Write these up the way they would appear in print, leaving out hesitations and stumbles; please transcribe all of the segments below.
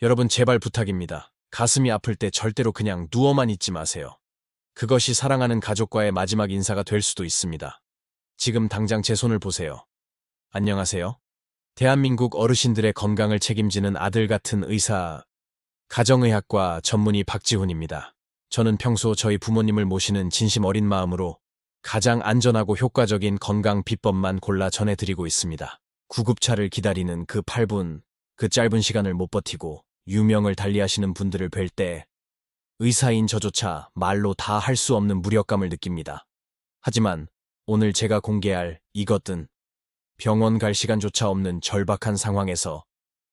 여러분 제발 부탁입니다. 가슴이 아플 때 절대로 그냥 누워만 있지 마세요. 그것이 사랑하는 가족과의 마지막 인사가 될 수도 있습니다. 지금 당장 제 손을 보세요. 안녕하세요. 대한민국 어르신들의 건강을 책임지는 아들 같은 의사, 가정의학과 전문의 박지훈입니다. 저는 평소 저희 부모님을 모시는 진심 어린 마음으로 가장 안전하고 효과적인 건강 비법만 골라 전해드리고 있습니다. 구급차를 기다리는 그 8분, 그 짧은 시간을 못 버티고 유명을 달리하시는 분들을 뵐 때 의사인 저조차 말로 다 할 수 없는 무력감을 느낍니다. 하지만 오늘 제가 공개할 이것은 병원 갈 시간조차 없는 절박한 상황에서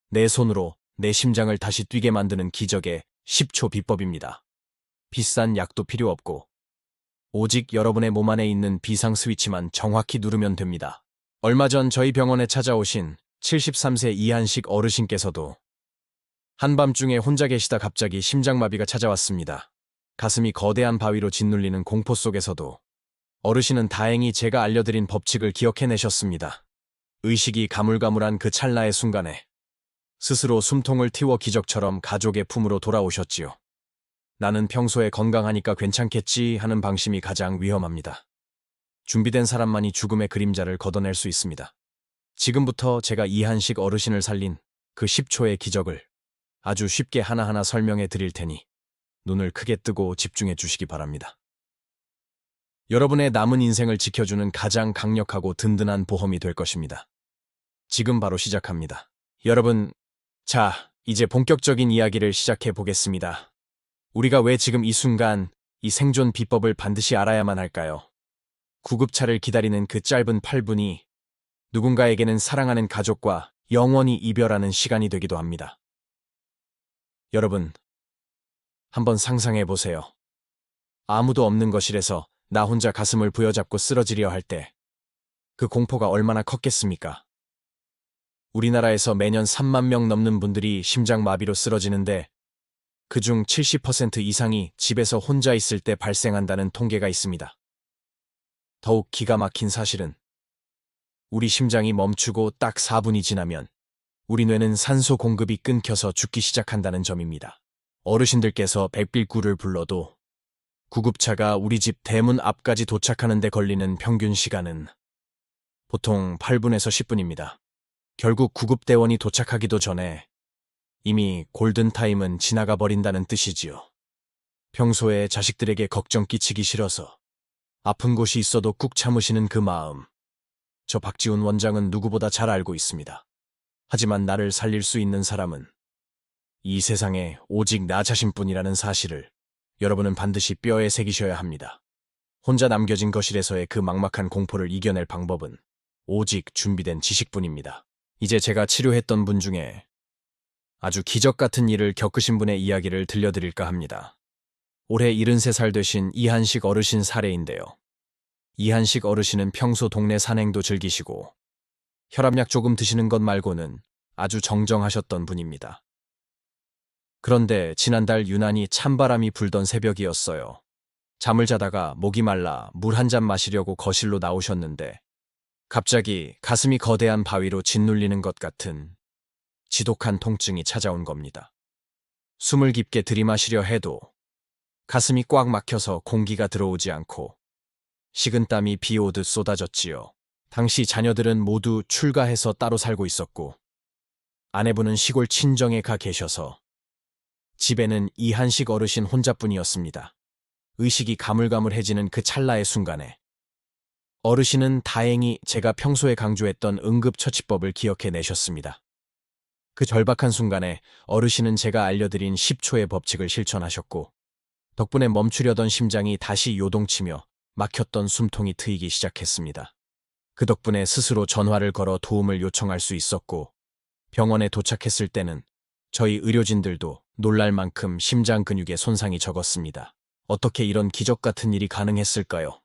내 손으로 내 심장을 다시 뛰게 만드는 기적의 10초 비법입니다. 비싼 약도 필요 없고 오직 여러분의 몸 안에 있는 비상 스위치만 정확히 누르면 됩니다. 얼마 전 저희 병원에 찾아오신 73세 이한식 어르신께서도 한밤중에 혼자 계시다 갑자기 심장마비가 찾아왔습니다. 가슴이 거대한 바위로 짓눌리는 공포 속에서도 어르신은 다행히 제가 알려드린 법칙을 기억해내셨습니다. 의식이 가물가물한 그 찰나의 순간에 스스로 숨통을 틔워 기적처럼 가족의 품으로 돌아오셨지요. 나는 평소에 건강하니까 괜찮겠지 하는 방심이 가장 위험합니다. 준비된 사람만이 죽음의 그림자를 걷어낼 수 있습니다. 지금부터 제가 이한식 어르신을 살린 그 10초의 기적을 아주 쉽게 하나하나 설명해 드릴 테니 눈을 크게 뜨고 집중해 주시기 바랍니다. 여러분의 남은 인생을 지켜주는 가장 강력하고 든든한 보험이 될 것입니다. 지금 바로 시작합니다. 여러분, 자, 이제 본격적인 이야기를 시작해 보겠습니다. 우리가 왜 지금 이 순간 이 생존 비법을 반드시 알아야만 할까요? 구급차를 기다리는 그 짧은 8분이 누군가에게는 사랑하는 가족과 영원히 이별하는 시간이 되기도 합니다. 여러분, 한번 상상해 보세요. 아무도 없는 거실에서 나 혼자 가슴을 부여잡고 쓰러지려 할 때 그 공포가 얼마나 컸겠습니까? 우리나라에서 매년 3만 명 넘는 분들이 심장마비로 쓰러지는데 그중 70% 이상이 집에서 혼자 있을 때 발생한다는 통계가 있습니다. 더욱 기가 막힌 사실은 우리 심장이 멈추고 딱 4분이 지나면 우리 뇌는 산소 공급이 끊겨서 죽기 시작한다는 점입니다. 어르신들께서 백빌구를 불러도 구급차가 우리 집 대문 앞까지 도착하는 데 걸리는 평균 시간은 보통 8분에서 10분입니다. 결국 구급대원이 도착하기도 전에 이미 골든타임은 지나가 버린다는 뜻이지요. 평소에 자식들에게 걱정 끼치기 싫어서 아픈 곳이 있어도 꾹 참으시는 그 마음, 저 박지훈 원장은 누구보다 잘 알고 있습니다. 하지만 나를 살릴 수 있는 사람은 이 세상에 오직 나 자신뿐이라는 사실을 여러분은 반드시 뼈에 새기셔야 합니다. 혼자 남겨진 거실에서의 그 막막한 공포를 이겨낼 방법은 오직 준비된 지식뿐입니다. 이제 제가 치료했던 분 중에 아주 기적 같은 일을 겪으신 분의 이야기를 들려드릴까 합니다. 올해 73살 되신 이한식 어르신 사례인데요. 이한식 어르신은 평소 동네 산행도 즐기시고 혈압약 조금 드시는 것 말고는 아주 정정하셨던 분입니다. 그런데 지난달 유난히 찬바람이 불던 새벽이었어요. 잠을 자다가 목이 말라 물 한 잔 마시려고 거실로 나오셨는데 갑자기 가슴이 거대한 바위로 짓눌리는 것 같은 지독한 통증이 찾아온 겁니다. 숨을 깊게 들이마시려 해도 가슴이 꽉 막혀서 공기가 들어오지 않고 식은땀이 비 오듯 쏟아졌지요. 당시 자녀들은 모두 출가해서 따로 살고 있었고 아내분은 시골 친정에 가 계셔서 집에는 이한식 어르신 혼자뿐이었습니다. 의식이 가물가물해지는 그 찰나의 순간에 어르신은 다행히 제가 평소에 강조했던 응급처치법을 기억해내셨습니다. 그 절박한 순간에 어르신은 제가 알려드린 10초의 법칙을 실천하셨고 덕분에 멈추려던 심장이 다시 요동치며 막혔던 숨통이 트이기 시작했습니다. 그 덕분에 스스로 전화를 걸어 도움을 요청할 수 있었고 병원에 도착했을 때는 저희 의료진들도 놀랄 만큼 심장 근육에 손상이 적었습니다. 어떻게 이런 기적 같은 일이 가능했을까요?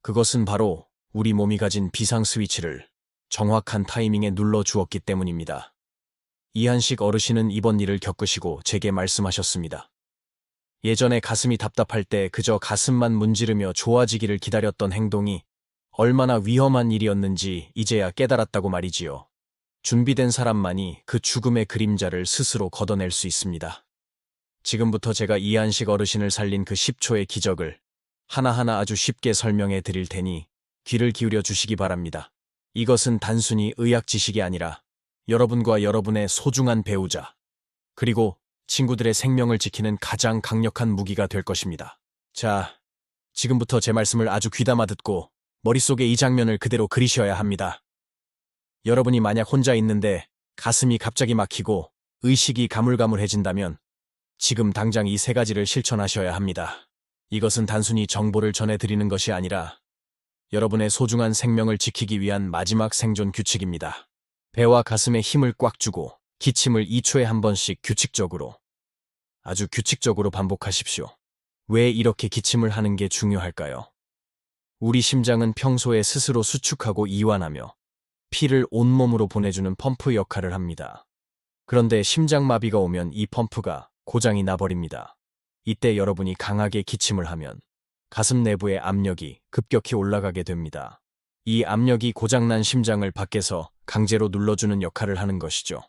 그것은 바로 우리 몸이 가진 비상 스위치를 정확한 타이밍에 눌러주었기 때문입니다. 이한식 어르신은 이번 일을 겪으시고 제게 말씀하셨습니다. 예전에 가슴이 답답할 때 그저 가슴만 문지르며 좋아지기를 기다렸던 행동이 얼마나 위험한 일이었는지 이제야 깨달았다고 말이지요. 준비된 사람만이 그 죽음의 그림자를 스스로 걷어낼 수 있습니다. 지금부터 제가 이한식 어르신을 살린 그 10초의 기적을 하나하나 아주 쉽게 설명해 드릴 테니 귀를 기울여 주시기 바랍니다. 이것은 단순히 의학 지식이 아니라 여러분과 여러분의 소중한 배우자, 그리고 친구들의 생명을 지키는 가장 강력한 무기가 될 것입니다. 자, 지금부터 제 말씀을 아주 귀담아 듣고 머릿속에 이 장면을 그대로 그리셔야 합니다. 여러분이 만약 혼자 있는데 가슴이 갑자기 막히고 의식이 가물가물해진다면 지금 당장 이 세 가지를 실천하셔야 합니다. 이것은 단순히 정보를 전해드리는 것이 아니라 여러분의 소중한 생명을 지키기 위한 마지막 생존 규칙입니다. 배와 가슴에 힘을 꽉 주고 기침을 2초에 한 번씩 규칙적으로, 아주 규칙적으로 반복하십시오. 왜 이렇게 기침을 하는 게 중요할까요? 우리 심장은 평소에 스스로 수축하고 이완하며 피를 온몸으로 보내주는 펌프 역할을 합니다. 그런데 심장마비가 오면 이 펌프가 고장이 나버립니다. 이때 여러분이 강하게 기침을 하면 가슴 내부의 압력이 급격히 올라가게 됩니다. 이 압력이 고장난 심장을 밖에서 강제로 눌러주는 역할을 하는 것이죠.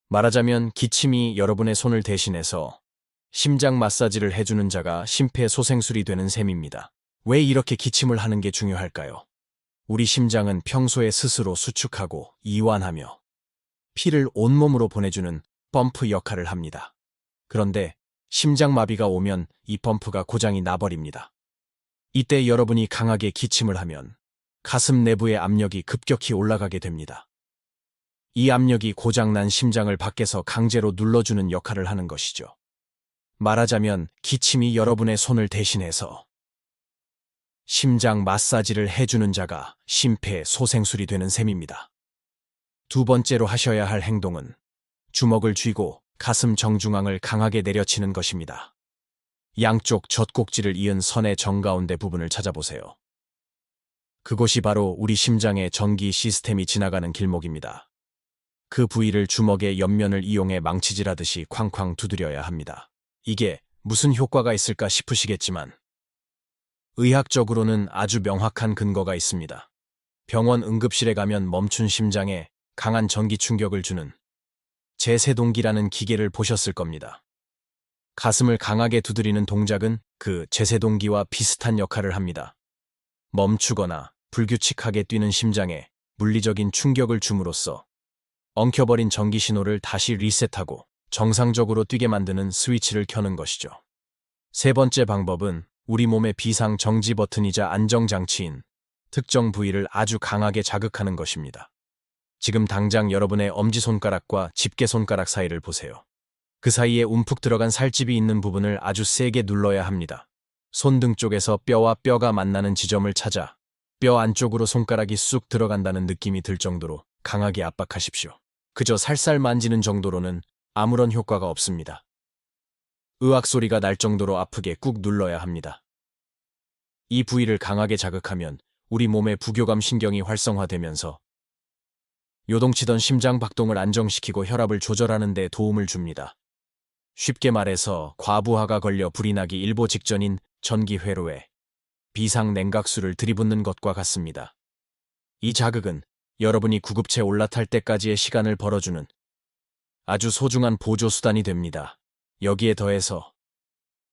말하자면 기침이 여러분의 손을 대신해서 심장 마사지를 해주는 자가 심폐소생술이 되는 셈입니다. 왜 이렇게 기침을 하는 게 중요할까요? 우리 심장은 평소에 스스로 수축하고 이완하며 피를 온몸으로 보내주는 펌프 역할을 합니다. 그런데 심장마비가 오면 이 펌프가 고장이 나버립니다. 이때 여러분이 강하게 기침을 하면 가슴 내부의 압력이 급격히 올라가게 됩니다. 이 압력이 고장난 심장을 밖에서 강제로 눌러주는 역할을 하는 것이죠. 말하자면 기침이 여러분의 손을 대신해서 심장 마사지를 해주는 자가 심폐소생술이 되는 셈입니다. 두 번째로 하셔야 할 행동은 주먹을 쥐고 가슴 정중앙을 강하게 내려치는 것입니다. 양쪽 젖꼭지를 이은 선의 정가운데 부분을 찾아보세요. 그곳이 바로 우리 심장의 전기 시스템이 지나가는 길목입니다. 그 부위를 주먹의 옆면을 이용해 망치질하듯이 쾅쾅 두드려야 합니다. 이게 무슨 효과가 있을까 싶으시겠지만 의학적으로는 아주 명확한 근거가 있습니다. 병원 응급실에 가면 멈춘 심장에 강한 전기 충격을 주는 제세동기라는 기계를 보셨을 겁니다. 가슴을 강하게 두드리는 동작은 그 제세동기와 비슷한 역할을 합니다. 멈추거나 불규칙하게 뛰는 심장에 물리적인 충격을 줌으로써 엉켜버린 전기 신호를 다시 리셋하고 정상적으로 뛰게 만드는 스위치를 켜는 것이죠. 세 번째 방법은 우리 몸의 비상 정지 버튼이자 안정장치인 특정 부위를 아주 강하게 자극하는 것입니다. 지금 당장 여러분의 엄지손가락과 집게손가락 사이를 보세요. 그 사이에 움푹 들어간 살집이 있는 부분을 아주 세게 눌러야 합니다. 손등 쪽에서 뼈와 뼈가 만나는 지점을 찾아 뼈 안쪽으로 손가락이 쑥 들어간다는 느낌이 들 정도로 강하게 압박하십시오. 그저 살살 만지는 정도로는 아무런 효과가 없습니다. 으악 소리가 날 정도로 아프게 꾹 눌러야 합니다. 이 부위를 강하게 자극하면 우리 몸의 부교감 신경이 활성화되면서 요동치던 심장 박동을 안정시키고 혈압을 조절하는 데 도움을 줍니다. 쉽게 말해서 과부하가 걸려 불이 나기 일보 직전인 전기회로에 비상냉각수를 들이붓는 것과 같습니다. 이 자극은 여러분이 구급체 올라탈 때까지의 시간을 벌어주는 아주 소중한 보조수단이 됩니다. 여기에 더해서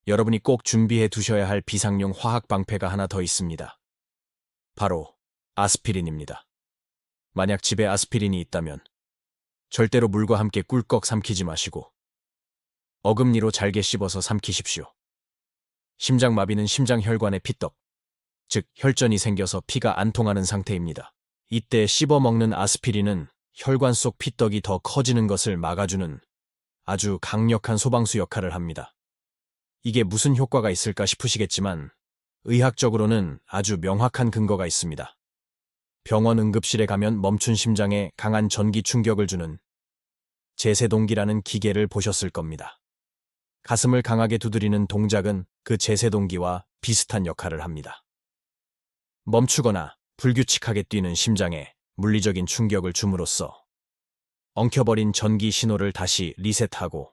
여러분이 꼭 준비해 두셔야 할 비상용 화학 방패가 하나 더 있습니다. 바로 아스피린입니다. 만약 집에 아스피린이 있다면 절대로 물과 함께 꿀꺽 삼키지 마시고 어금니로 잘게 씹어서 삼키십시오. 심장마비는 심장혈관의 피떡, 즉 혈전이 생겨서 피가 안 통하는 상태입니다. 이때 씹어먹는 아스피린은 혈관 속 피떡이 더 커지는 것을 막아주는 아주 강력한 소방수 역할을 합니다. 이게 무슨 효과가 있을까 싶으시겠지만 의학적으로는 아주 명확한 근거가 있습니다. 병원 응급실에 가면 멈춘 심장에 강한 전기 충격을 주는 제세동기라는 기계를 보셨을 겁니다. 가슴을 강하게 두드리는 동작은 그 제세동기와 비슷한 역할을 합니다. 멈추거나 불규칙하게 뛰는 심장에 물리적인 충격을 줌으로써 엉켜버린 전기 신호를 다시 리셋하고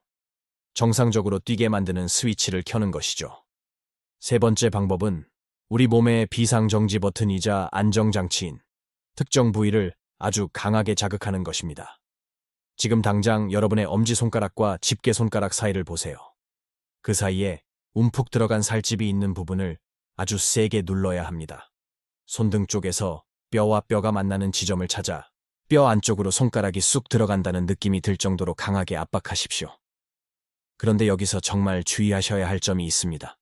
정상적으로 뛰게 만드는 스위치를 켜는 것이죠. 세 번째 방법은 우리 몸의 비상정지 버튼이자 안정장치인 특정 부위를 아주 강하게 자극하는 것입니다. 지금 당장 여러분의 엄지손가락과 집게손가락 사이를 보세요. 그 사이에 움푹 들어간 살집이 있는 부분을 아주 세게 눌러야 합니다. 손등 쪽에서 뼈와 뼈가 만나는 지점을 찾아 뼈 안쪽으로 손가락이 쑥 들어간다는 느낌이 들 정도로 강하게 압박하십시오. 그런데 여기서 정말 주의하셔야 할 점이 있습니다.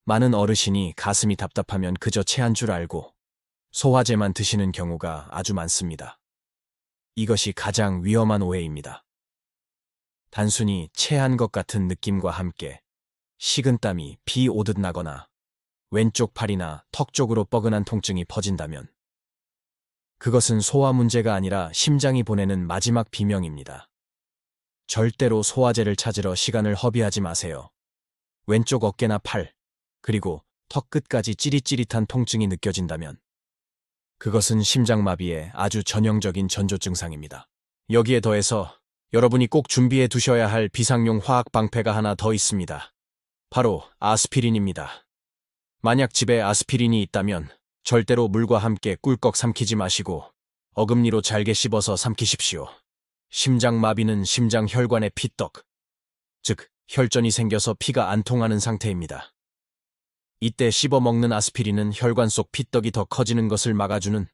많은 어르신이 가슴이 답답하면 그저 체한 줄 알고 소화제만 드시는 경우가 아주 많습니다. 이것이 가장 위험한 오해입니다. 단순히 체한 것 같은 느낌과 함께 식은땀이 비 오듯 나거나 왼쪽 팔이나 턱 쪽으로 뻐근한 통증이 퍼진다면 그것은 소화 문제가 아니라 심장이 보내는 마지막 비명입니다. 절대로 소화제를 찾으러 시간을 허비하지 마세요. 왼쪽 어깨나 팔, 그리고 턱 끝까지 찌릿찌릿한 통증이 느껴진다면 그것은 심장마비의 아주 전형적인 전조 증상입니다. 여기에 더해서 여러분이 꼭 준비해 두셔야 할 비상용 화학 방패가 하나 더 있습니다. 바로 아스피린입니다. 만약 집에 아스피린이 있다면 절대로 물과 함께 꿀꺽 삼키지 마시고 어금니로 잘게 씹어서 삼키십시오. 심장마비는 심장 혈관의 피떡, 즉 혈전이 생겨서 피가 안 통하는 상태입니다. 이때 씹어먹는 아스피린은 혈관 속 피떡이 더 커지는 것을 막아주는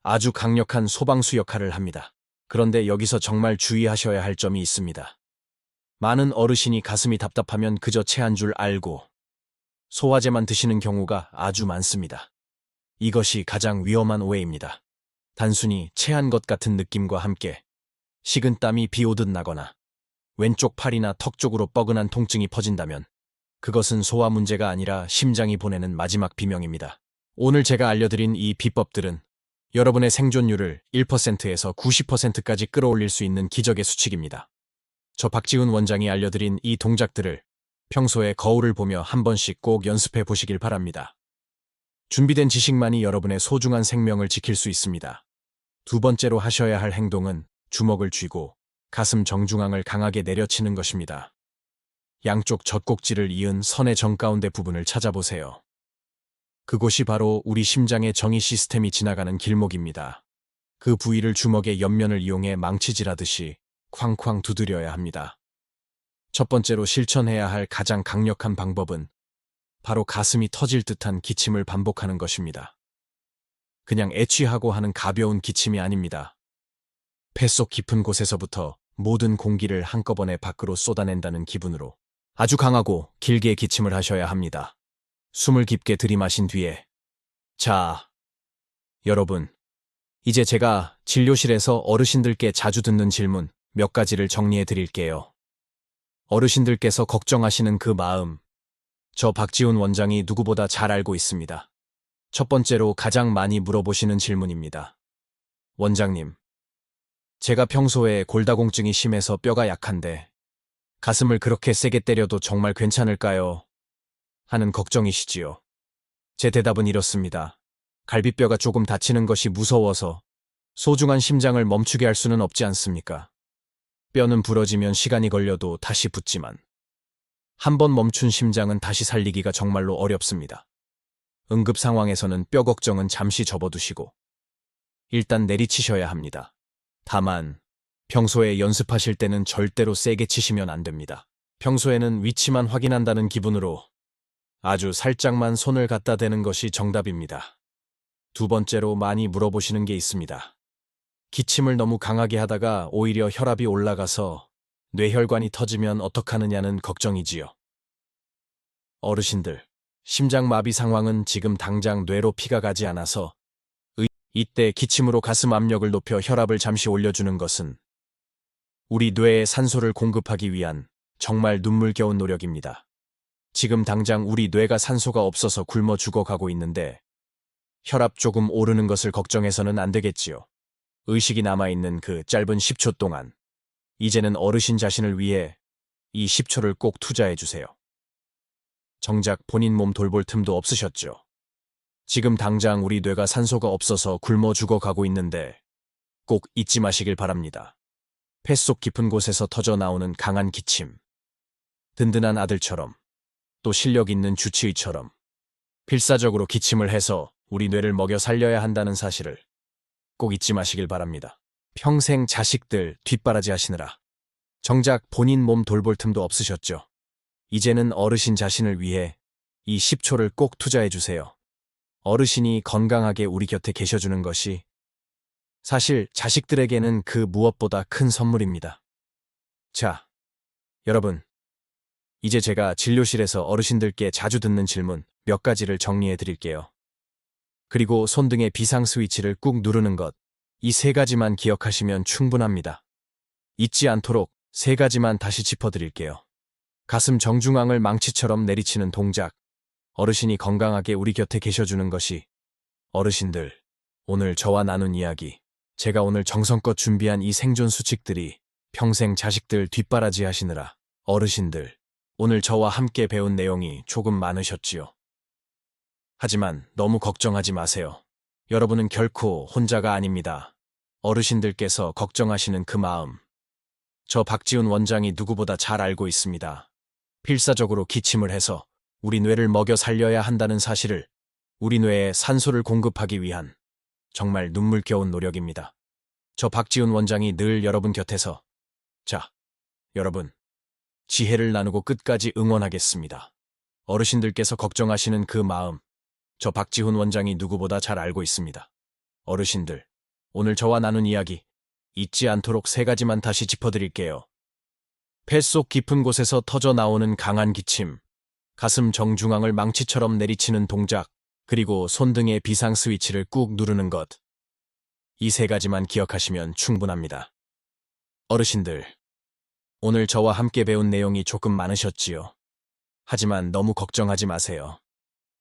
아주 강력한 소방수 역할을 합니다. 그런데 여기서 정말 주의하셔야 할 점이 있습니다. 많은 어르신이 가슴이 답답하면 그저 체한 줄 알고 소화제만 드시는 경우가 아주 많습니다. 이것이 가장 위험한 오해입니다. 단순히 체한 것 같은 느낌과 함께 식은땀이 비 오듯 나거나 왼쪽 팔이나 턱 쪽으로 뻐근한 통증이 퍼진다면 그것은 소화 문제가 아니라 심장이 보내는 마지막 비명입니다. 오늘 제가 알려드린 이 비법들은 여러분의 생존율을 1%에서 90%까지 끌어올릴 수 있는 기적의 수칙입니다. 저 박지훈 원장이 알려드린 이 동작들을 평소에 거울을 보며 한 번씩 꼭 연습해 보시길 바랍니다. 준비된 지식만이 여러분의 소중한 생명을 지킬 수 있습니다. 두 번째로 하셔야 할 행동은 주먹을 쥐고 가슴 정중앙을 강하게 내려치는 것입니다. 양쪽 젖꼭지를 이은 선의 정가운데 부분을 찾아보세요. 그곳이 바로 우리 심장의 정의 시스템이 지나가는 길목입니다. 그 부위를 주먹의 옆면을 이용해 망치질하듯이 쾅쾅 두드려야 합니다. 첫 번째로 실천해야 할 가장 강력한 방법은 바로 가슴이 터질 듯한 기침을 반복하는 것입니다. 그냥 애취하고 하는 가벼운 기침이 아닙니다. 폐속 깊은 곳에서부터 모든 공기를 한꺼번에 밖으로 쏟아낸다는 기분으로 아주 강하고 길게 기침을 하셔야 합니다. 숨을 깊게 들이마신 뒤에 자, 여러분, 이제 제가 진료실에서 어르신들께 자주 듣는 질문 몇 가지를 정리해 드릴게요. 어르신들께서 걱정하시는 그 마음, 저 박지훈 원장이 누구보다 잘 알고 있습니다. 첫 번째로 가장 많이 물어보시는 질문입니다. 원장님, 제가 평소에 골다공증이 심해서 뼈가 약한데 가슴을 그렇게 세게 때려도 정말 괜찮을까요? 하는 걱정이시지요. 제 대답은 이렇습니다. 갈비뼈가 조금 다치는 것이 무서워서 소중한 심장을 멈추게 할 수는 없지 않습니까? 뼈는 부러지면 시간이 걸려도 다시 붙지만 한 번 멈춘 심장은 다시 살리기가 정말로 어렵습니다. 응급 상황에서는 뼈 걱정은 잠시 접어두시고 일단 내리치셔야 합니다. 다만 평소에 연습하실 때는 절대로 세게 치시면 안 됩니다. 평소에는 위치만 확인한다는 기분으로 아주 살짝만 손을 갖다 대는 것이 정답입니다. 두 번째로 많이 물어보시는 게 있습니다. 기침을 너무 강하게 하다가 오히려 혈압이 올라가서 뇌혈관이 터지면 어떡하느냐는 걱정이지요. 어르신들, 심장마비 상황은 지금 당장 뇌로 피가 가지 않아서 이때 기침으로 가슴 압력을 높여 혈압을 잠시 올려주는 것은 우리 뇌에 산소를 공급하기 위한 정말 눈물겨운 노력입니다. 지금 당장 우리 뇌가 산소가 없어서 굶어 죽어가고 있는데 혈압 조금 오르는 것을 걱정해서는 안 되겠지요. 의식이 남아있는 그 짧은 10초 동안 이제는 어르신 자신을 위해 이 10초를 꼭 투자해주세요. 정작 본인 몸 돌볼 틈도 없으셨죠. 지금 당장 우리 뇌가 산소가 없어서 굶어 죽어가고 있는데 꼭 잊지 마시길 바랍니다. 폐속 깊은 곳에서 터져 나오는 강한 기침. 든든한 아들처럼 또 실력 있는 주치의처럼 필사적으로 기침을 해서 우리 뇌를 먹여 살려야 한다는 사실을 꼭 잊지 마시길 바랍니다. 평생 자식들 뒷바라지 하시느라 정작 본인 몸 돌볼 틈도 없으셨죠. 이제는 어르신 자신을 위해 이 10초를 꼭 투자해 주세요. 어르신이 건강하게 우리 곁에 계셔주는 것이 사실 자식들에게는 그 무엇보다 큰 선물입니다. 자, 여러분. 이제 제가 진료실에서 어르신들께 자주 듣는 질문 몇 가지를 정리해 드릴게요. 그리고 손등의 비상 스위치를 꾹 누르는 것, 이 세 가지만 기억하시면 충분합니다. 잊지 않도록 세 가지만 다시 짚어드릴게요. 가슴 정중앙을 망치처럼 내리치는 동작, 어르신이 건강하게 우리 곁에 계셔주는 것이, 어르신들, 오늘 저와 나눈 이야기, 제가 오늘 정성껏 준비한 이 생존 수칙들이 평생 자식들 뒷바라지 하시느라, 어르신들, 오늘 저와 함께 배운 내용이 조금 많으셨지요. 하지만 너무 걱정하지 마세요. 여러분은 결코 혼자가 아닙니다. 어르신들께서 걱정하시는 그 마음, 저 박지훈 원장이 누구보다 잘 알고 있습니다. 필사적으로 기침을 해서 우리 뇌를 먹여 살려야 한다는 사실을, 우리 뇌에 산소를 공급하기 위한 정말 눈물겨운 노력입니다. 저 박지훈 원장이 늘 여러분 곁에서, 자, 여러분, 지혜를 나누고 끝까지 응원하겠습니다. 어르신들께서 걱정하시는 그 마음, 저 박지훈 원장이 누구보다 잘 알고 있습니다. 어르신들, 오늘 저와 나눈 이야기, 잊지 않도록 세 가지만 다시 짚어드릴게요. 뱃속 깊은 곳에서 터져 나오는 강한 기침, 가슴 정중앙을 망치처럼 내리치는 동작, 그리고 손등의 비상 스위치를 꾹 누르는 것. 이 세 가지만 기억하시면 충분합니다. 어르신들, 오늘 저와 함께 배운 내용이 조금 많으셨지요. 하지만 너무 걱정하지 마세요.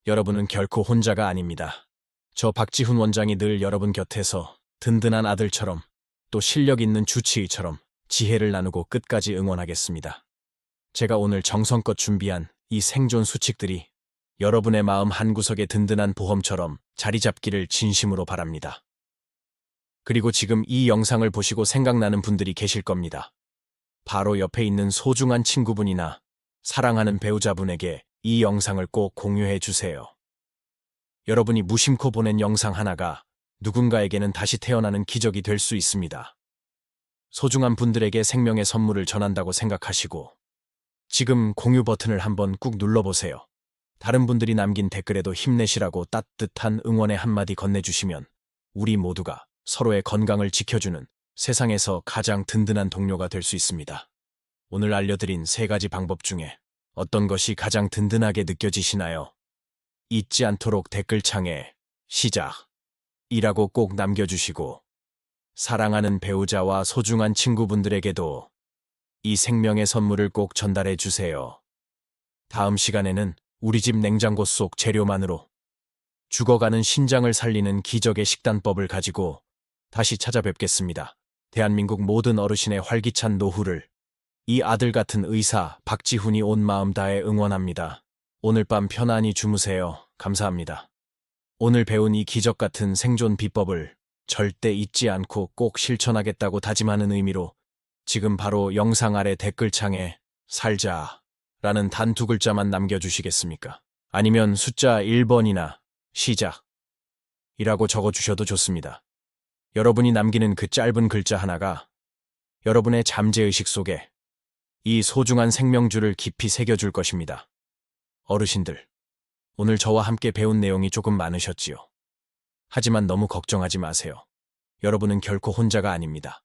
여러분은 결코 혼자가 아닙니다. 저 박지훈 원장이 늘 여러분 곁에서 든든한 아들처럼, 또 실력 있는 주치의처럼 지혜를 나누고 끝까지 응원하겠습니다. 제가 오늘 정성껏 준비한 이 생존 수칙들이 여러분의 마음 한구석에 든든한 보험처럼 자리 잡기를 진심으로 바랍니다. 그리고 지금 이 영상을 보시고 생각나는 분들이 계실 겁니다. 바로 옆에 있는 소중한 친구분이나 사랑하는 배우자분에게 이 영상을 꼭 공유해 주세요. 여러분이 무심코 보낸 영상 하나가 누군가에게는 다시 태어나는 기적이 될 수 있습니다. 소중한 분들에게 생명의 선물을 전한다고 생각하시고 지금 공유 버튼을 한번 꾹 눌러보세요. 다른 분들이 남긴 댓글에도 힘내시라고 따뜻한 응원의 한마디 건네주시면 우리 모두가 서로의 건강을 지켜주는 세상에서 가장 든든한 동료가 될 수 있습니다. 오늘 알려드린 세 가지 방법 중에 어떤 것이 가장 든든하게 느껴지시나요? 잊지 않도록 댓글창에 시작이라고 꼭 남겨주시고 사랑하는 배우자와 소중한 친구분들에게도 이 생명의 선물을 꼭 전달해 주세요. 다음 시간에는 우리 집 냉장고 속 재료만으로 죽어가는 신장을 살리는 기적의 식단법을 가지고 다시 찾아뵙겠습니다. 대한민국 모든 어르신의 활기찬 노후를 이 아들 같은 의사 박지훈이 온 마음 다해 응원합니다. 오늘 밤 편안히 주무세요. 감사합니다. 오늘 배운 이 기적 같은 생존 비법을 절대 잊지 않고 꼭 실천하겠다고 다짐하는 의미로 지금 바로 영상 아래 댓글창에 살자 라는 단 두 글자만 남겨주시겠습니까? 아니면 숫자 1번이나 시작이라고 적어주셔도 좋습니다. 여러분이 남기는 그 짧은 글자 하나가 여러분의 잠재의식 속에 이 소중한 생명줄을 깊이 새겨줄 것입니다. 어르신들, 오늘 저와 함께 배운 내용이 조금 많으셨지요. 하지만 너무 걱정하지 마세요. 여러분은 결코 혼자가 아닙니다.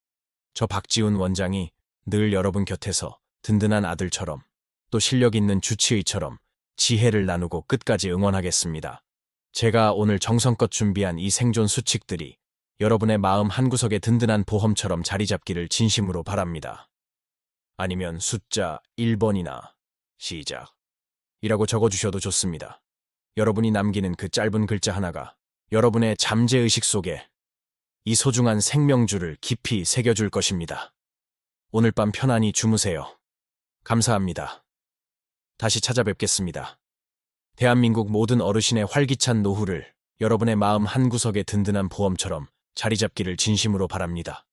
저 박지훈 원장이 늘 여러분 곁에서 든든한 아들처럼 또 실력 있는 주치의처럼 지혜를 나누고 끝까지 응원하겠습니다. 제가 오늘 정성껏 준비한 이 생존 수칙들이 여러분의 마음 한구석에 든든한 보험처럼 자리 잡기를 진심으로 바랍니다. 아니면 숫자 1번이나 시작이라고 적어주셔도 좋습니다. 여러분이 남기는 그 짧은 글자 하나가 여러분의 잠재의식 속에 이 소중한 생명줄을 깊이 새겨줄 것입니다. 오늘 밤 편안히 주무세요. 감사합니다. 다시 찾아뵙겠습니다. 대한민국 모든 어르신의 활기찬 노후를 여러분의 마음 한구석에 든든한 보험처럼 자리 잡기를 진심으로 바랍니다.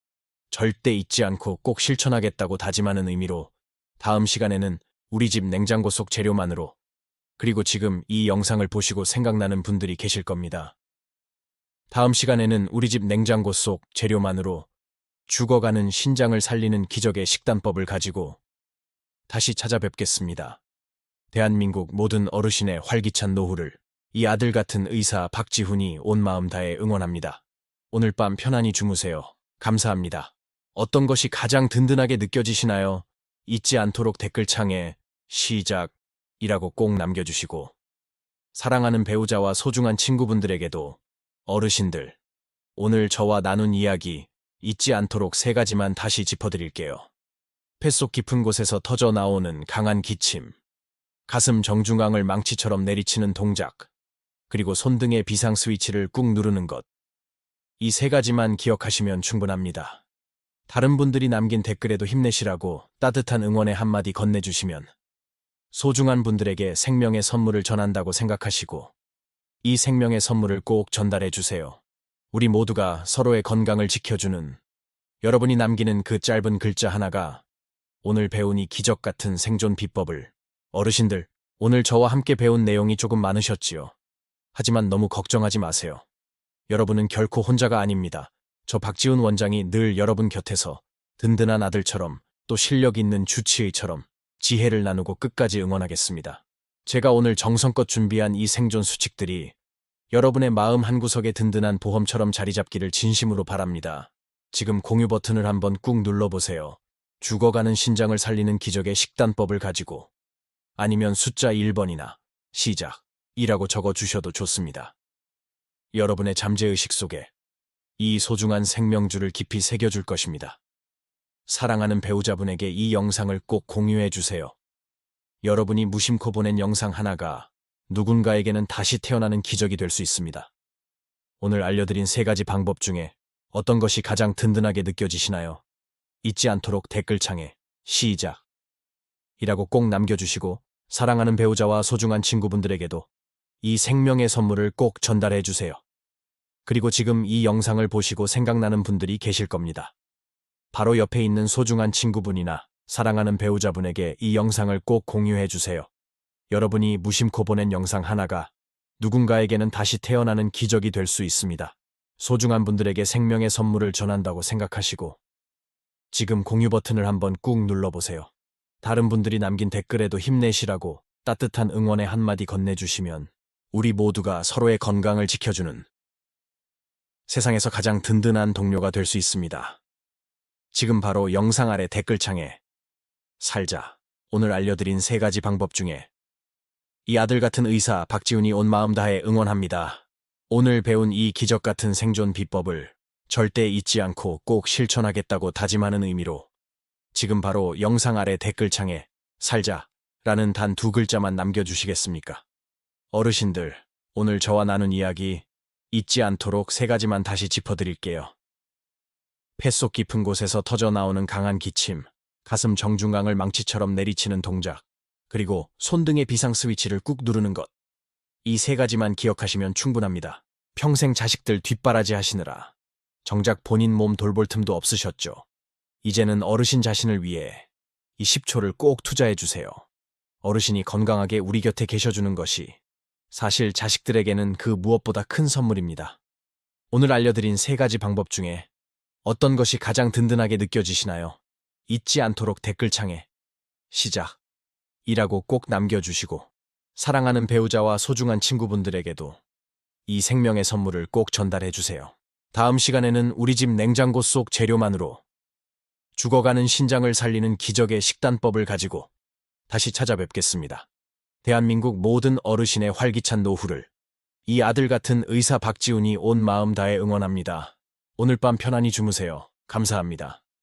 절대 잊지 않고 꼭 실천하겠다고 다짐하는 의미로 다음 시간에는 우리 집 냉장고 속 재료만으로 그리고 지금 이 영상을 보시고 생각나는 분들이 계실 겁니다. 다음 시간에는 우리 집 냉장고 속 재료만으로 죽어가는 신장을 살리는 기적의 식단법을 가지고 다시 찾아뵙겠습니다. 대한민국 모든 어르신의 활기찬 노후를 이 아들 같은 의사 박지훈이 온 마음 다해 응원합니다. 오늘 밤 편안히 주무세요. 감사합니다. 어떤 것이 가장 든든하게 느껴지시나요? 잊지 않도록 댓글창에 시작이라고 꼭 남겨주시고, 사랑하는 배우자와 소중한 친구분들에게도 어르신들, 오늘 저와 나눈 이야기 잊지 않도록 3가지만 다시 짚어드릴게요. 뱃속 깊은 곳에서 터져 나오는 강한 기침, 가슴 정중앙을 망치처럼 내리치는 동작, 그리고 손등의 비상 스위치를 꾹 누르는 것. 이 3가지만 기억하시면 충분합니다. 다른 분들이 남긴 댓글에도 힘내시라고 따뜻한 응원의 한마디 건네주시면 소중한 분들에게 생명의 선물을 전한다고 생각하시고 이 생명의 선물을 꼭 전달해 주세요. 우리 모두가 서로의 건강을 지켜주는, 여러분이 남기는 그 짧은 글자 하나가 오늘 배운 이 기적 같은 생존 비법을, 어르신들, 오늘 저와 함께 배운 내용이 조금 많으셨지요. 하지만 너무 걱정하지 마세요. 여러분은 결코 혼자가 아닙니다. 저 박지훈 원장이 늘 여러분 곁에서 든든한 아들처럼, 또 실력 있는 주치의처럼 지혜를 나누고 끝까지 응원하겠습니다. 제가 오늘 정성껏 준비한 이 생존 수칙들이 여러분의 마음 한구석에 든든한 보험처럼 자리 잡기를 진심으로 바랍니다. 지금 공유 버튼을 한번 꾹 눌러보세요. 죽어가는 신장을 살리는 기적의 식단법을 가지고, 아니면 숫자 1번이나 시작이라고 적어주셔도 좋습니다. 여러분의 잠재의식 속에 이 소중한 생명줄을 깊이 새겨줄 것입니다. 사랑하는 배우자분에게 이 영상을 꼭 공유해 주세요. 여러분이 무심코 보낸 영상 하나가 누군가에게는 다시 태어나는 기적이 될 수 있습니다. 오늘 알려드린 3가지 방법 중에 어떤 것이 가장 든든하게 느껴지시나요? 잊지 않도록 댓글창에 시작이라고 꼭 남겨주시고, 사랑하는 배우자와 소중한 친구분들에게도 이 생명의 선물을 꼭 전달해 주세요. 그리고 지금 이 영상을 보시고 생각나는 분들이 계실 겁니다. 바로 옆에 있는 소중한 친구분이나 사랑하는 배우자분에게 이 영상을 꼭 공유해 주세요. 여러분이 무심코 보낸 영상 하나가 누군가에게는 다시 태어나는 기적이 될 수 있습니다. 소중한 분들에게 생명의 선물을 전한다고 생각하시고 지금 공유 버튼을 한번 꾹 눌러보세요. 다른 분들이 남긴 댓글에도 힘내시라고 따뜻한 응원의 한마디 건네주시면 우리 모두가 서로의 건강을 지켜주는, 세상에서 가장 든든한 동료가 될 수 있습니다. 지금 바로 영상 아래 댓글창에 살자, 오늘 알려드린 3가지 방법 중에 이 아들 같은 의사 박지훈이 온 마음 다해 응원합니다. 오늘 배운 이 기적 같은 생존 비법을 절대 잊지 않고 꼭 실천하겠다고 다짐하는 의미로 지금 바로 영상 아래 댓글창에 살자라는 단 2글자만 남겨주시겠습니까? 어르신들, 오늘 저와 나눈 이야기 잊지 않도록 3가지만 다시 짚어드릴게요. 뱃속 깊은 곳에서 터져 나오는 강한 기침, 가슴 정중앙을 망치처럼 내리치는 동작, 그리고 손등의 비상 스위치를 꾹 누르는 것. 이 3가지만 기억하시면 충분합니다. 평생 자식들 뒷바라지 하시느라 정작 본인 몸 돌볼 틈도 없으셨죠. 이제는 어르신 자신을 위해 이 10초를 꼭 투자해 주세요. 어르신이 건강하게 우리 곁에 계셔주는 것이 사실 자식들에게는 그 무엇보다 큰 선물입니다. 오늘 알려드린 3가지 방법 중에 어떤 것이 가장 든든하게 느껴지시나요? 잊지 않도록 댓글창에 시작이라고 꼭 남겨주시고, 사랑하는 배우자와 소중한 친구분들에게도 이 생명의 선물을 꼭 전달해 주세요. 다음 시간에는 우리 집 냉장고 속 재료만으로 죽어가는 신장을 살리는 기적의 식단법을 가지고 다시 찾아뵙겠습니다. 대한민국 모든 어르신의 활기찬 노후를 이 아들 같은 의사 박지훈이 온 마음 다해 응원합니다. 오늘 밤 편안히 주무세요. 감사합니다.